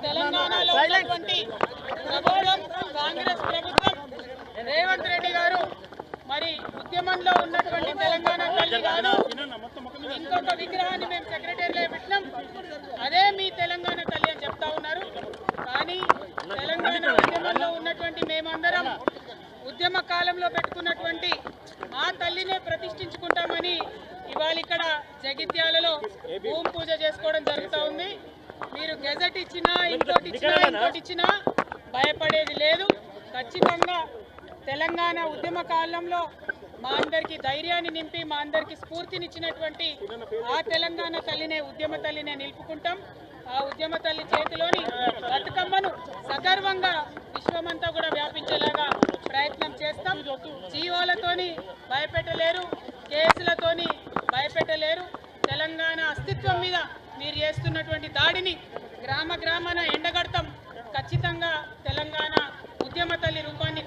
తెలంగాణలో ఉన్నటువంటి ప్రబోధం కాంగ్రెస్ ప్రభుత్వం రేవంత్ రెడ్డి గారు మరి ఉద్యమంలో ఉన్నటువంటి తెలంగాణ తల్లి గారు ఇంకొక విగ్రహాన్ని మేము సెక్రటరీలో పెట్టినాం, అదే మీ తెలంగాణ తల్లి అని చెప్తా ఉన్నారు. కానీ తెలంగాణ ఉద్యమంలో ఉన్నటువంటి మేమందరం ఉద్యమ కాలంలో పెట్టుకున్నటువంటి మా తల్లినే ప్రతిష్ఠించుకుంటామని ఇవాళ ఇక్కడ జగిత్యాలలో భూమి పూజ చేసుకోవడం జరుగుతూ ఉంది. మీరు గెజెట్ ఇచ్చినా ఇంకోటి ఇచ్చినా భయపడేది లేదు. ఖచ్చితంగా తెలంగాణ ఉద్యమ కాలంలో మా అందరికీ ధైర్యాన్ని నింపి మా అందరికీ స్ఫూర్తినిచ్చినటువంటి ఆ తెలంగాణ తల్లినే ఉద్యమ తల్లినే నిలుపుకుంటాం. ఆ ఉద్యమ తల్లి చేతిలోని బతుకమ్మను సగర్వంగా విశ్వమంతా కూడా వ్యాపించేలాగా ప్రయత్నం చేస్తాం. జీవోలతోని భయపెట్టలేరు, కేసులతోని భయపెట్టలేరు. తెలంగాణ అస్తిత్వం మీద మీరు చేస్తున్నటువంటి దాడిని గ్రామ గ్రామాన ఎండగడతాం. ఖచ్చితంగా తెలంగాణ ఉద్యమ తల్లి రూపాన్ని